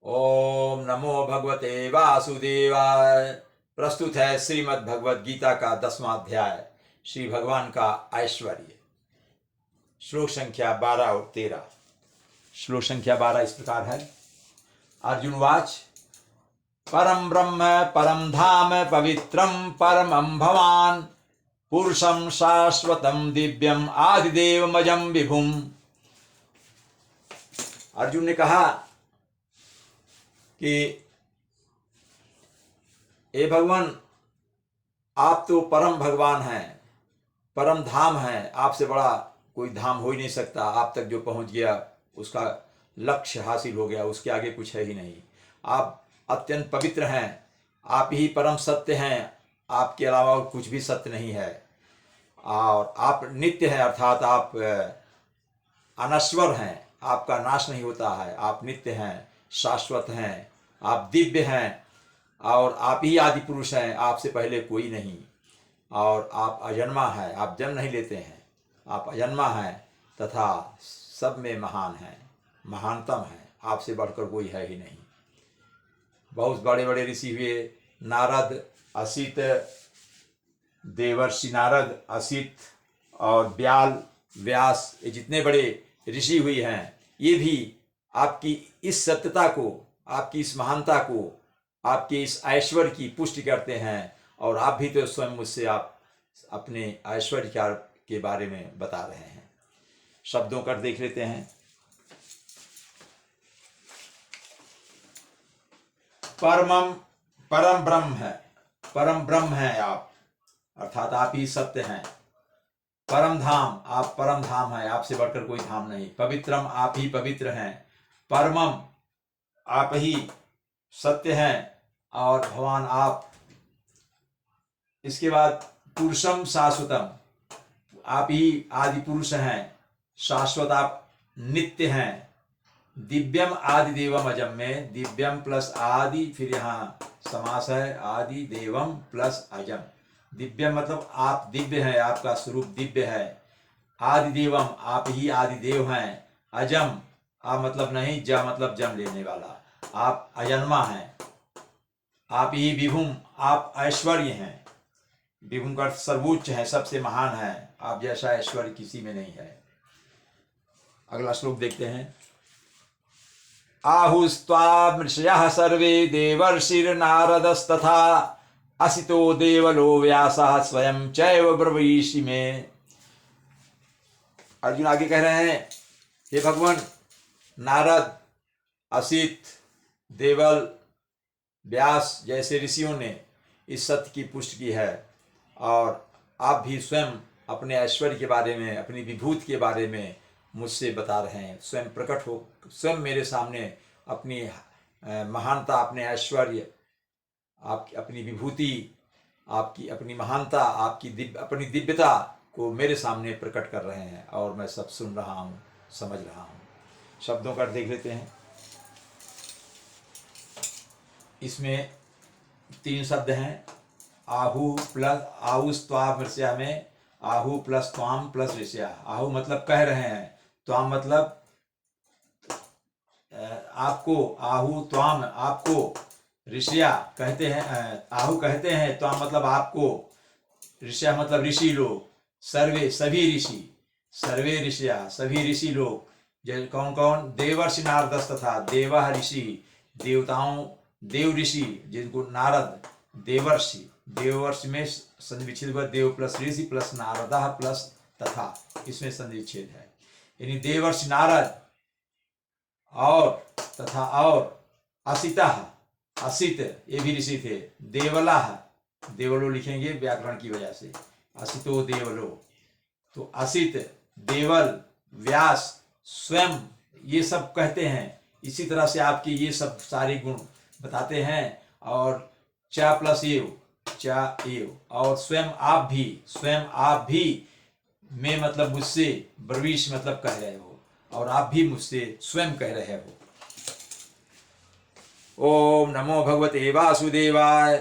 ओम नमो भगवते वासुदेवाय। प्रस्तुत है श्रीमद् भगवद गीता का 10वां अध्याय, श्री भगवान का ऐश्वर्य। श्लोक संख्या 12 और 13। श्लोक संख्या 12 इस प्रकार है। अर्जुन वाच, परम ब्रह्म परम धाम पवित्रम परमं भवान पुरुषं शाश्वतं दिव्यम आदिदेवमजं विभुम। अर्जुन ने कहा कि हे भगवान, आप तो परम भगवान हैं, परम धाम हैं। आपसे बड़ा कोई धाम हो ही नहीं सकता। आप तक जो पहुंच गया उसका लक्ष्य हासिल हो गया, उसके आगे कुछ है ही नहीं। आप अत्यंत पवित्र हैं, आप ही परम सत्य हैं, आपके अलावा और कुछ भी सत्य नहीं है। और आप नित्य हैं, अर्थात आप अनश्वर हैं, आपका नाश नहीं होता है। आप नित्य हैं, शाश्वत हैं, आप दिव्य हैं और आप ही आदि पुरुष हैं, आपसे पहले कोई नहीं। और आप अजन्मा हैं, आप जन्म नहीं लेते हैं, आप अजन्मा हैं तथा सब में महान हैं, महानतम हैं, आपसे बढ़कर कोई है ही नहीं। बहुत बड़े बड़े ऋषि हुए, नारद, असित, देवर्षि नारद, असित और ब्याल, व्यास, ये जितने बड़े ऋषि हुए हैं, ये भी आपकी इस सत्यता को, आपकी इस महानता को, आपके इस ऐश्वर्य की पुष्टि करते हैं। और आप भी तो स्वयं मुझसे आप अपने ऐश्वर्य के बारे में बता रहे हैं। शब्दों का देख लेते हैं। परमम, परम ब्रह्म है, परम ब्रह्म है आप, अर्थात आप ही सत्य हैं। परम धाम, आप परम धाम हैं, आपसे बढ़कर कोई धाम नहीं। पवित्रम, आप ही पवित्र हैं। परमम, आप ही सत्य हैं और भगवान आप। इसके बाद पुरुषम शाश्वतम, आप ही आदि पुरुष हैं, शाश्वत, आप नित्य हैं। दिव्यम आदि देवम अजम में दिव्यम प्लस आदि, फिर यहाँ समास है आदि देवम प्लस अजम। दिव्य मतलब आप दिव्य हैं, आपका स्वरूप दिव्य है। आदि देवम, आप ही आदि देव हैं। अजम, आ मतलब नहीं, ज मतलब जन्म लेने वाला, आप अजन्मा हैं। आप ही विभुम, आप ऐश्वर्य हैं। विभुम का सर्वोच्च है, सबसे महान है, आप जैसा ऐश्वर्य किसी में नहीं है। अगला श्लोक देखते हैं। आहुस्त्वामृषयः सर्वे देवर्षिर्नारदस्तथा असितो देवलो व्यासः स्वयं चैव ब्रवीषि में। अर्जुन आगे कह रहे हैं, हे भगवान, नारद, असित, देवल, व्यास जैसे ऋषियों ने इस सत्य की पुष्टि की है। और आप भी स्वयं अपने ऐश्वर्य के बारे में, अपनी विभूति के बारे में मुझसे बता रहे हैं। स्वयं प्रकट हो, स्वयं मेरे सामने अपनी महानता, अपने ऐश्वर्य, आपकी अपनी विभूति, आपकी अपनी महानता, आपकी अपनी दिव्यता को मेरे सामने प्रकट कर रहे हैं और मैं सब सुन रहा हूँ, समझ रहा हूँ। शब्दों का देख लेते हैं। इसमें 3 शब्द हैं। आहु प्लस आहुस्त्वाम ऋषया में आहु प्लस त्वाम प्लस ऋषया। आहु मतलब कह रहे हैं, त्वाम मतलब आपको, आहु त्वाम आपको, ऋषया कहते हैं, आहु कहते हैं, त्वाम मतलब आपको, ऋषया मतलब ऋषि लोग, सर्वे सभी ऋषि, सर्वे ऋषया सभी ऋषि लोग। जैसे कौन कौन? देवर्षि नारदस्त था, देवा ऋषि, देवताओं, देव ऋषि जिनको नारद, देवर्षि, देवर्षि में संधि विच्छेद हुआ, देव प्लस ऋषि प्लस नारदा प्लस तथा, इसमें संधि विच्छेद है। यानी देवर्षि नारद और तथा और असिता, असित ये भी ऋषि थे। देवला, देवलो लिखेंगे व्याकरण की वजह से, असितो देवलो, तो असित, देवल, व्यास, स्वयं, ये सब कहते हैं। इसी तरह से आपके ये सब सारे गुण बताते हैं। और च प्लस एव, च एव, और स्वयं आप भी मैं मतलब मुझसे, ब्रवीश मतलब कह रहे हो, और आप भी मुझसे स्वयं कह रहे हो। ओम नमो भगवते वासुदेवाय।